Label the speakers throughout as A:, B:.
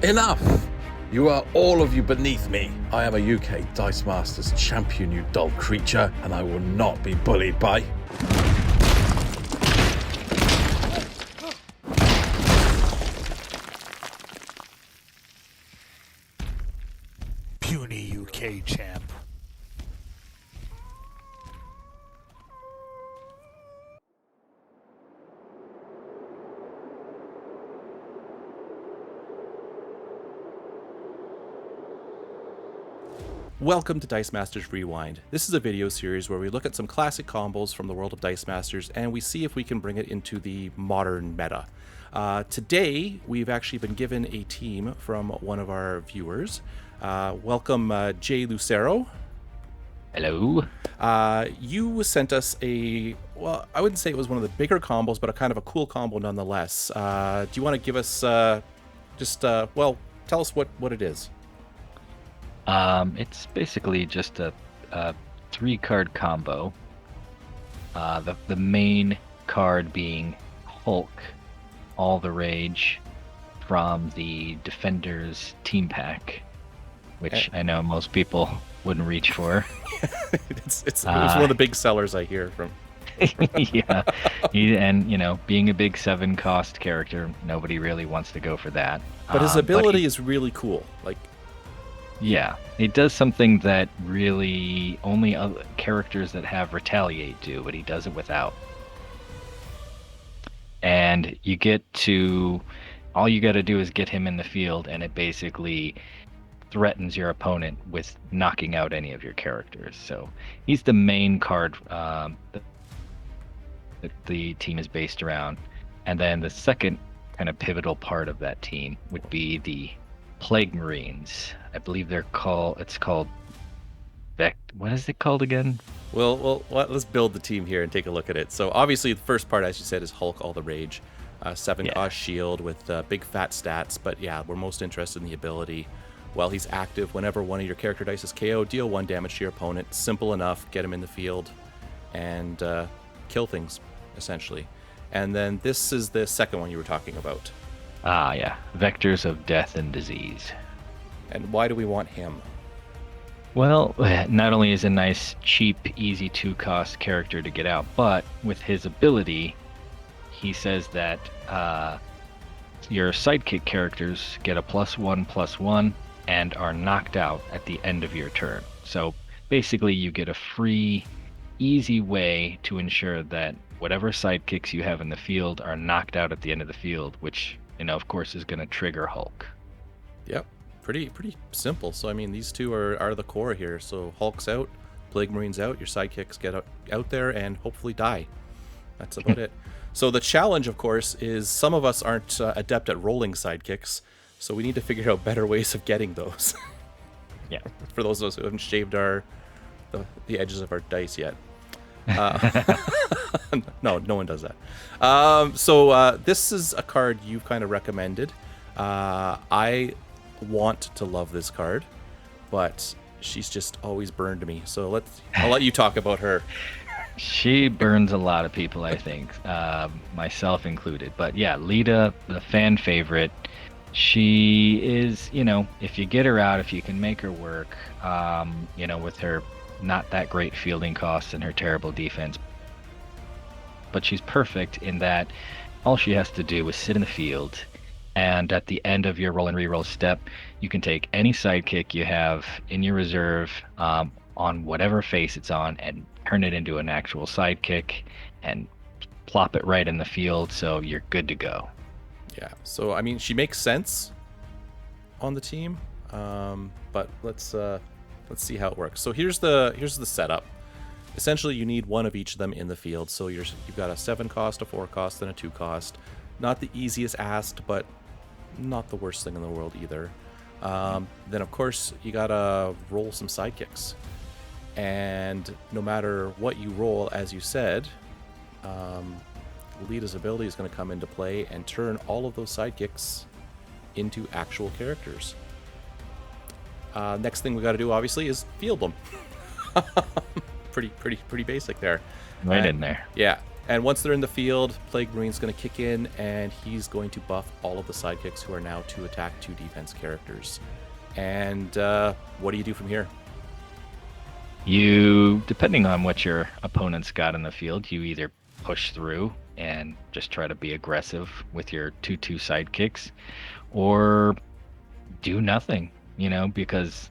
A: Enough! You are all of you beneath me. I am a UK Dice Masters champion, you dull creature, and I will not be bullied by...
B: Puny UK champ.
C: Welcome to Dice Masters Rewind. This is a video series where we look at some classic combos from the world of Dice Masters and we see if we can bring it into the modern meta. Today, we've actually been given a team from one of our viewers. Welcome, Jay Lucero.
D: Hello.
C: You sent us well, I wouldn't say it was one of the bigger combos, but a kind of a cool combo nonetheless. Do you want to give us well, tell us what it is?
D: It's basically just a 3-card combo. The main card being Hulk, All the Rage, from the Defenders team pack, which I know most people wouldn't reach for.
C: It's one of the big sellers I hear from.
D: Yeah, and being a big 7-cost character, nobody really wants to go for that.
C: But his ability is really cool.
D: Yeah, it does something that really only other characters that have Retaliate do, but he does it without. And you get to... all you got to do is get him in the field, and it basically threatens your opponent with knocking out any of your characters. So he's the main card that the team is based around. And then the second kind of pivotal part of that team would be the Plague Marines. I believe it's called what is it called again?
C: Well, let's build the team here and take a look at it. So obviously the first part, as you said, is Hulk, All the Rage. 7-cost shield with big fat stats, but yeah, we're most interested in the ability. While he's active, whenever one of your character dice is KO, deal 1 damage to your opponent. Simple enough, get him in the field and kill things, essentially. And then this is the second one you were talking about.
D: Ah, yeah. Vectors of Death and Disease.
C: And why do we want him?
D: Well, not only is a nice, cheap, easy 2-cost character to get out, but with his ability, he says that your sidekick characters get a +1/+1 and are knocked out at the end of your turn. So basically you get a free, easy way to ensure that whatever sidekicks you have in the field are knocked out at the end of the field, which, of course, is going to trigger Hulk.
C: Yep, pretty simple. So, I mean, these two are the core here. So Hulk's out, Plague Marine's out, your sidekicks get out there and hopefully die. That's about it. So the challenge, of course, is some of us aren't adept at rolling sidekicks, so we need to figure out better ways of getting those.
D: Yeah.
C: For those of us who haven't shaved the edges of our dice yet. No one does that. So this is a card you've kind of recommended. I want to love this card, but she's just always burned me. So I'll let you talk about her.
D: She burns a lot of people, I think, myself included. But yeah, Lita, the fan favorite, she is, if you get her out, if you can make her work, with her not that great fielding costs and her terrible defense. But she's perfect in that all she has to do is sit in the field, and at the end of your roll and reroll step, you can take any sidekick you have in your reserve on whatever face it's on and turn it into an actual sidekick and plop it right in the field, so you're good to go.
C: Yeah, so I mean, she makes sense on the team, but let's see how it works. So here's the setup. Essentially, you need one of each of them in the field. So you've got a 7-cost, a 4-cost, and a 2-cost. Not the easiest asked, but not the worst thing in the world either. Then, of course, you gotta roll some sidekicks. And no matter what you roll, as you said, Lita's ability is going to come into play and turn all of those sidekicks into actual characters. Next thing we got to do, obviously, is field them. Pretty basic there.
D: Right in there.
C: Yeah. And once they're in the field, Plague Marine's going to kick in, and he's going to buff all of the sidekicks who are now 2 attack, 2 defense characters. And what do you do from here?
D: You, depending on what your opponent's got in the field, you either push through and just try to be aggressive with your 2/2 sidekicks, or do nothing, because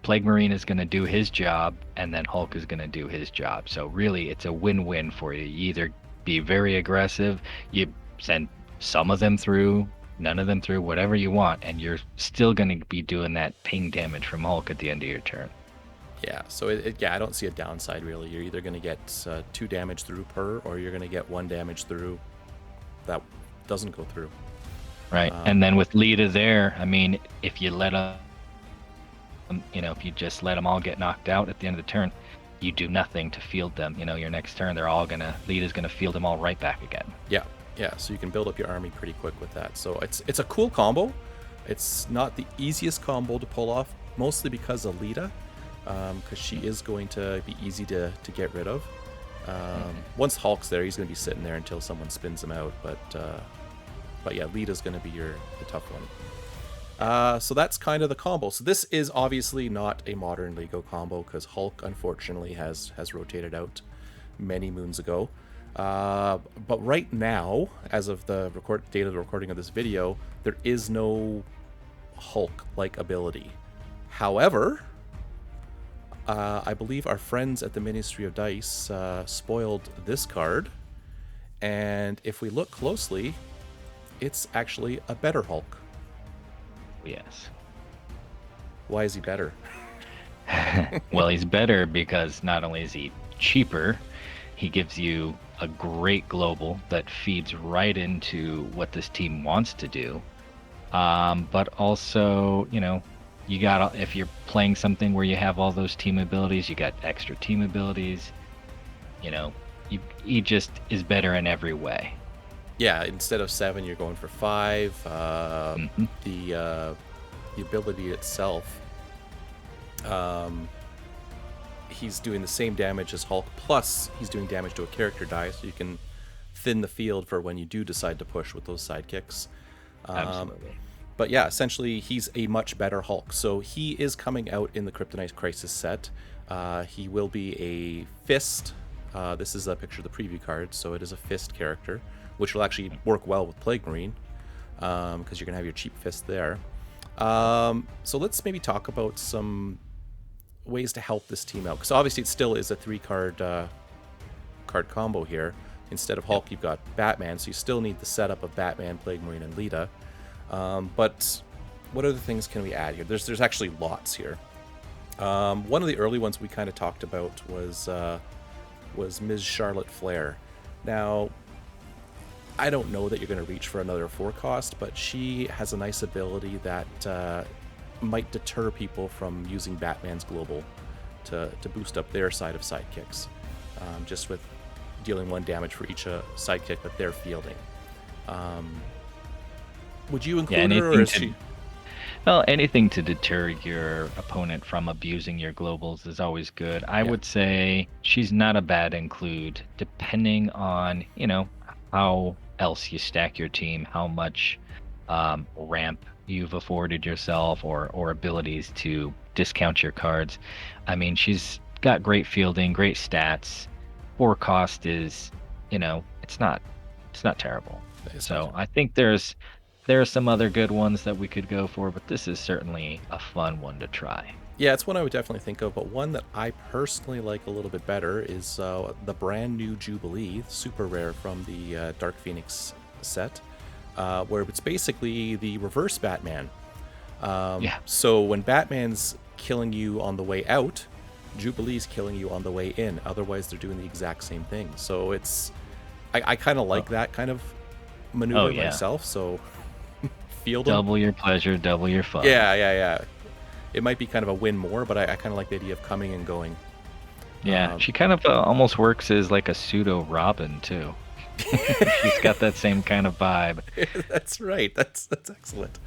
D: Plague Marine is going to do his job, and then Hulk is going to do his job. So really, it's a win-win for you. You either be very aggressive, you send some of them through, none of them through, whatever you want, and you're still going to be doing that ping damage from Hulk at the end of your turn.
C: Yeah, so I don't see a downside, really. You're either going to get 2 damage through per, or you're going to get 1 damage through that doesn't go through.
D: Right, and then with Lita there, I mean, if you let them, if you just let them all get knocked out at the end of the turn, you do nothing to field them. Your next turn, Lita's gonna field them all right back again.
C: Yeah, so you can build up your army pretty quick with that. So it's a cool combo. It's not the easiest combo to pull off, mostly because of Lita. Because she is going to be easy to get rid of. Once Hulk's there, he's going to be sitting there until someone spins him out. But yeah, Lita's going to be the tough one. So that's kind of the combo. So this is obviously not a modern Lego combo, because Hulk, unfortunately, has rotated out many moons ago. But right now, as of the date of the recording of this video, there is no Hulk-like ability. However, I believe our friends at the Ministry of Dice spoiled this card, and if we look closely, it's actually a better Hulk.
D: Yes.
C: Why is he better?
D: Well, he's better because not only is he cheaper, he gives you a great global that feeds right into what this team wants to do, but also, you got, if you're playing something where you have all those team abilities, you got extra team abilities. He just is better in every way.
C: Yeah, instead of 7, you're going for 5. The ability itself, he's doing the same damage as Hulk, plus he's doing damage to a character die, so you can thin the field for when you do decide to push with those sidekicks.
D: Absolutely.
C: But yeah, essentially, he's a much better Hulk. So he is coming out in the Kryptonite Crisis set. He will be a Fist. This is a picture of the preview card, so it is a Fist character, which will actually work well with Plague Marine, because you're going to have your cheap Fist there. So let's maybe talk about some ways to help this team out, because obviously it still is a 3-card card combo here. Instead of Hulk, you've got Batman, so you still need the setup of Batman, Plague Marine, and Lita. But what other things can we add here? There's actually lots here. One of the early ones we kind of talked about was Ms. Charlotte Flair. Now, I don't know that you're going to reach for another 4-cost, but she has a nice ability that might deter people from using Batman's global to boost up their side of sidekicks, just with dealing 1 damage for each sidekick that they're fielding. Would you include her, or is she?
D: Well, anything to deter your opponent from abusing your globals is always good. I would say she's not a bad include, depending on, how else you stack your team, how much ramp you've afforded yourself, or abilities to discount your cards. I mean, she's got great fielding, great stats. 4 cost is, it's not terrible. So I think there are some other good ones that we could go for, but this is certainly a fun one to try.
C: Yeah, it's one I would definitely think of, but one that I personally like a little bit better is the brand new Jubilee, super rare from the Dark Phoenix set, where it's basically the reverse Batman. So when Batman's killing you on the way out, Jubilee's killing you on the way in. Otherwise, they're doing the exact same thing. So I kind of like that kind of maneuver myself, so field them.
D: Double your pleasure, double your fun.
C: Yeah. It might be kind of a win more, but I kind of like the idea of coming and going.
D: Yeah, she kind of almost works as like a pseudo Robin too. She's got that same kind of vibe.
C: That's right. That's excellent.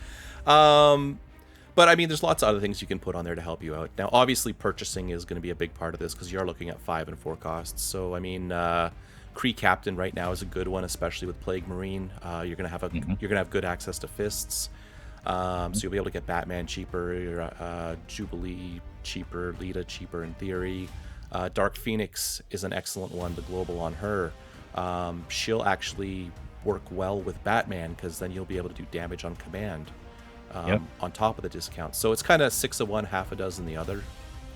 C: But I mean, there's lots of other things you can put on there to help you out. Now, obviously, purchasing is going to be a big part of this, because you are looking at 5 and 4 costs. So I mean, Kree Captain right now is a good one, especially with Plague Marine. You're gonna have good access to fists, so you'll be able to get Batman cheaper, Jubilee cheaper, Lita cheaper in theory. Dark Phoenix is an excellent one. The global on her, she'll actually work well with Batman because then you'll be able to do damage on command on top of the discount. So it's kind of 6 of one, half a dozen the other,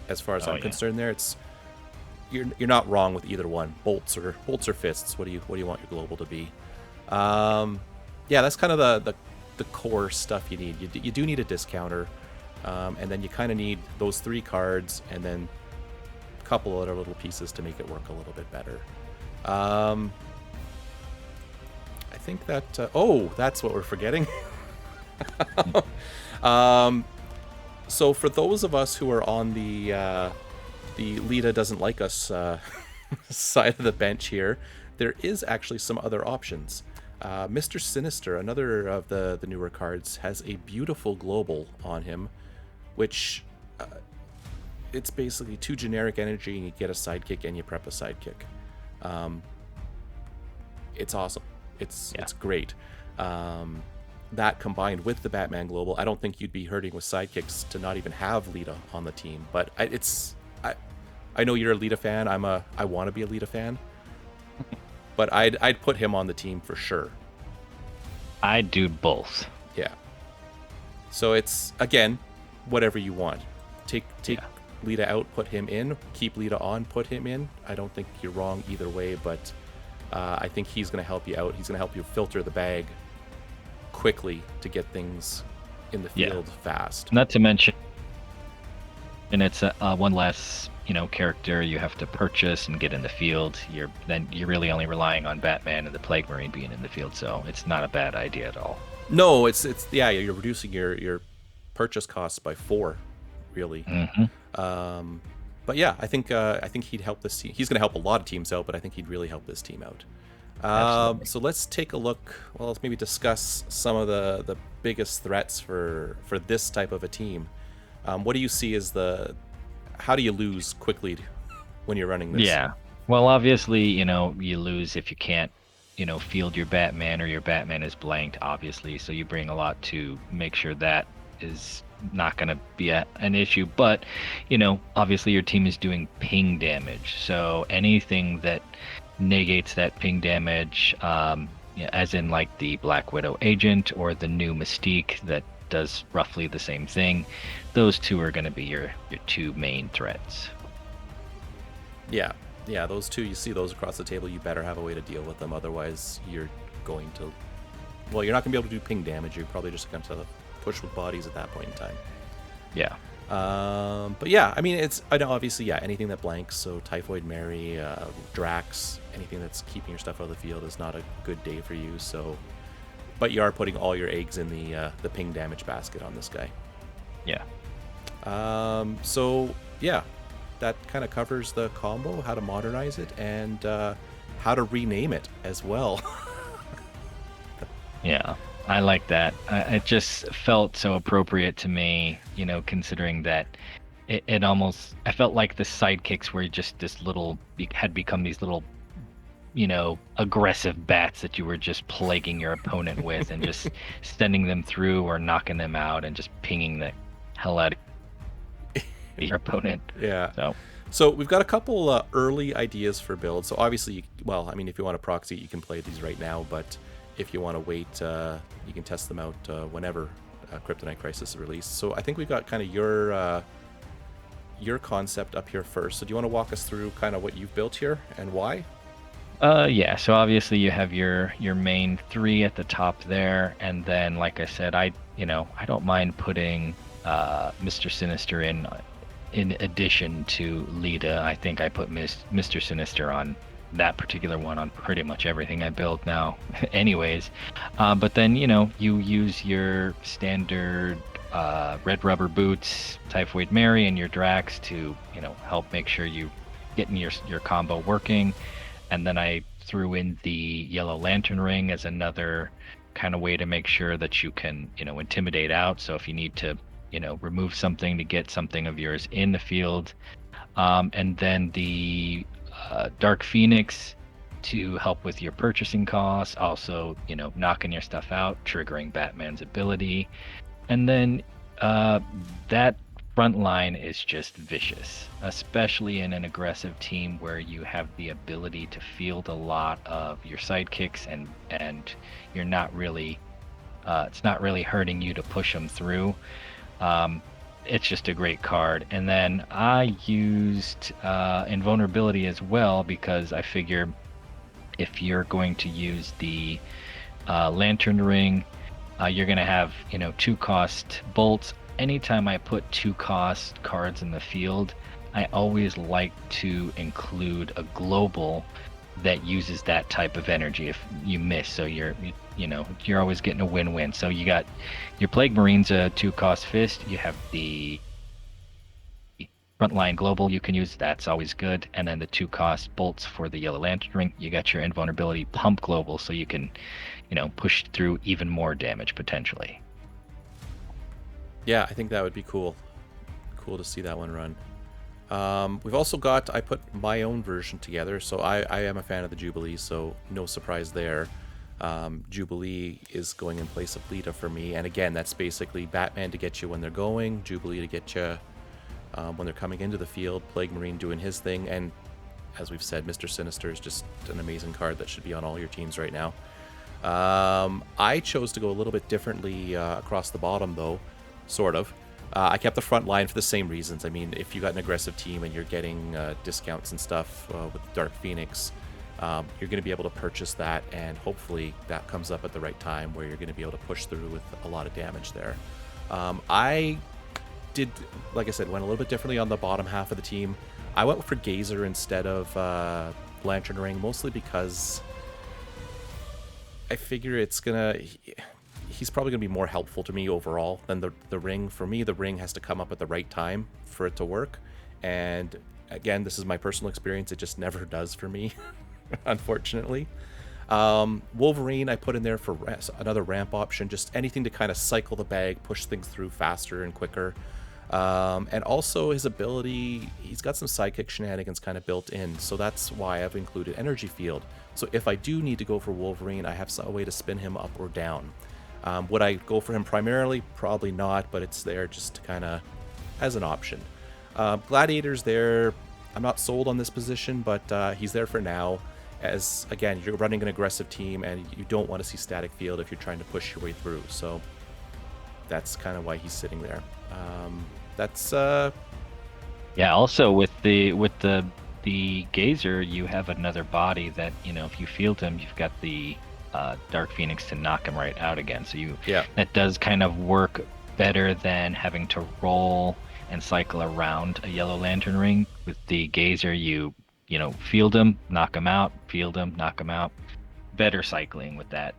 C: as far as I'm concerned. There, it's you're not wrong with either one. Bolts or fists. What do you want your global to be? Yeah, that's kind of the core stuff you need. You do need a discounter, and then you kind of need those 3 cards, and then a couple other little pieces to make it work a little bit better. I think that that's what we're forgetting. So for those of us who are on the Lita doesn't like us side of the bench here, there is actually some other options. Mr. Sinister, another of the newer cards, has a beautiful global on him, which it's basically 2 generic energy and you get a sidekick and you prep a sidekick. It's awesome. It's great. That combined with the Batman global, I don't think you'd be hurting with sidekicks to not even have Lita on the team. But I know you're a Lita fan. I want to be a Lita fan, but I'd put him on the team for sure.
D: I'd do both.
C: Yeah. So it's, again, whatever you want. Take Lita out, put him in. Keep Lita on, put him in. I don't think you're wrong either way, but I think he's going to help you out. He's going to help you filter the bag quickly to get things in the field fast.
D: Not to mention, and it's one less character you have to purchase and get in the field. You're really only relying on Batman and the Plague Marine being in the field, so it's not a bad idea at all.
C: No, it's you're reducing your purchase costs by 4, really. But yeah, I think he'd help this team. He's going to help a lot of teams out, but I think he'd really help this team out. So let's take a look. Well, let's maybe discuss some of the biggest threats for this type of a team. What do you see as how do you lose quickly when you're running this?
D: Yeah. Well, obviously, you lose if you can't, field your Batman, or your Batman is blanked, obviously. So you bring a lot to make sure that is not going to be an issue. But, obviously your team is doing ping damage. So anything that negates that ping damage, as in like the Black Widow agent or the new Mystique that does roughly the same thing, those 2 are going to be your 2 main threats. Yeah,
C: those 2, you see those across the table, you better have a way to deal with them, otherwise you're going to, well, you're not going to be able to do ping damage. You're probably just going to push with bodies at that point in time.
D: Yeah.
C: But yeah, I mean, I know obviously, anything that blanks, so Typhoid Mary, Drax, anything that's keeping your stuff out of the field is not a good day for you. So, but you are putting all your eggs in the ping damage basket on this guy.
D: Yeah.
C: So yeah, that kind of covers the combo, how to modernize it, and how to rename it as well.
D: Yeah, I like that. It just felt so appropriate to me, considering that it almost, I felt like the sidekicks were just had become these little, aggressive bats that you were just plaguing your opponent with and just sending them through or knocking them out and just pinging the hell out of your opponent.
C: Yeah. So we've got a couple early ideas for builds. So obviously, if you want to proxy, you can play these right now, but if you want to wait, you can test them out whenever Kryptonite Crisis is released. So I think we've got kind of your concept up here first. So do you want to walk us through kind of what you've built here and why?
D: Yeah, so obviously you have your main 3 at the top there, and then like I said, I don't mind putting Mr. Sinister in addition to Lita. I think I put Mr. Sinister on that particular one on pretty much everything I build now anyways. But then, you use your standard red rubber boots, Typhoid Mary, and your Drax to, help make sure you getting your combo working. And then I threw in the Yellow Lantern Ring as another kind of way to make sure that you can, intimidate out. So if you need to, remove something to get something of yours in the field. And then the Dark Phoenix, to help with your purchasing costs, also, knocking your stuff out, triggering Batman's ability. And then that front line is just vicious, especially in an aggressive team where you have the ability to field a lot of your sidekicks and you're not really it's not really hurting you to push them through. It's just a great card. And then I used Invulnerability as well, because I figure if you're going to use the Lantern Ring, you're going to have 2-cost bolts. Anytime I put 2-cost cards in the field, I always like to include a global that uses that type of energy if you miss. So you're always getting a win-win. So you got your Plague Marine's a 2-cost fist. You have the Frontline Global you can use. That's always good. And then the 2-cost bolts for the Yellow Lantern Ring. You got your Invulnerability Pump Global, so you can push through even more damage potentially.
C: Yeah, I think that would be cool. Cool to see that one run. We've also got, I put my own version together, so I am a fan of the Jubilee, so no surprise there. Jubilee is going in place of Lita for me, and again, that's basically Batman to get you when they're going, Jubilee to get you when they're coming into the field, Plague Marine doing his thing, and as we've said, Mr. Sinister is just an amazing card that should be on all your teams right now. I chose to go a little bit differently across the bottom, though, sort of. I kept the front line for the same reasons. I mean, if you got an aggressive team and you're getting discounts and stuff with Dark Phoenix, you're going to be able to purchase that, and hopefully that comes up at the right time where you're going to be able to push through with a lot of damage there. I did, like I said, went a little bit differently on the bottom half of the team. I went for Gazer instead of Lantern Ring, mostly because I figure he's probably going to be more helpful to me overall than the ring. For me, the ring has to come up at the right time for it to work. And again, this is my personal experience. It just never does for me, unfortunately. Wolverine, I put in there for another ramp option, just anything to kind of cycle the bag, push things through faster and quicker. And also his ability, he's got some sidekick shenanigans kind of built in. So that's why I've included Energy Field. So if I do need to go for Wolverine, I have a way to spin him up or down. Would I go for him primarily? Probably not, but it's there just to kind of as an option. Gladiator's there. I'm not sold on this position, but he's there for now. As, again, you're running an aggressive team and you don't want to see static field if you're trying to push your way through. So that's kind of why he's sitting there.
D: Yeah, also with the Gazer, you have another body that, if you field him, you've got the Dark Phoenix to knock him right out again. So that does kind of work better than having to roll and cycle around a Yellow Lantern Ring. With the Gazer, you field him, knock him out, field him, knock him out. Better cycling with that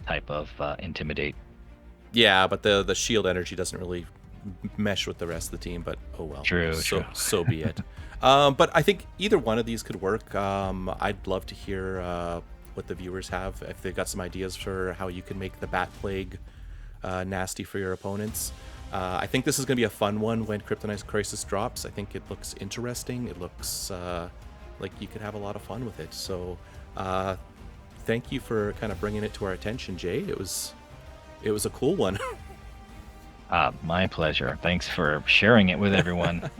D: type of intimidate.
C: Yeah, but the shield energy doesn't really mesh with the rest of the team, but oh well.
D: True.
C: So be it. But I think either one of these could work. I'd love to hear what the viewers have, if they've got some ideas for how you can make the Bat Plague nasty for your opponents. I think this is going to be a fun one when Kryptonite Crisis drops. I think it looks interesting. It looks like you could have a lot of fun with it. So thank you for kind of bringing it to our attention, Jay. It was a cool one.
D: My pleasure. Thanks for sharing it with everyone.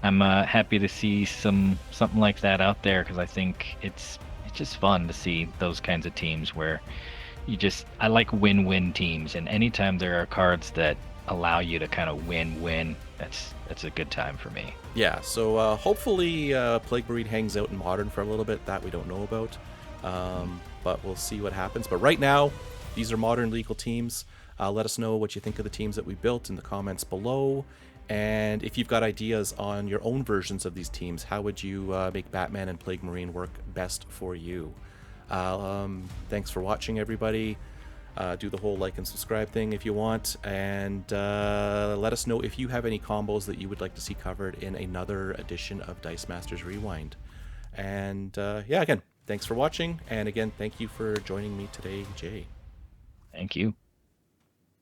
D: I'm happy to see something like that out there, because I think it's just fun to see those kinds of teams where I like win-win teams, and anytime there are cards that allow you to kind of win-win, that's a good time for me.
C: Yeah, so hopefully Plague Marine hangs out in Modern for a little bit. That we don't know about, but we'll see what happens. But right now, these are Modern legal teams. Let us know what you think of the teams that we built in the comments below. And if you've got ideas on your own versions of these teams, how would you make Batman and Plague Marine work best for you? Thanks for watching, everybody. Do the whole like and subscribe thing if you want. And let us know if you have any combos that you would like to see covered in another edition of Dice Masters Rewind. And yeah, again, thanks for watching. And again, thank you for joining me today, Jay.
D: Thank you.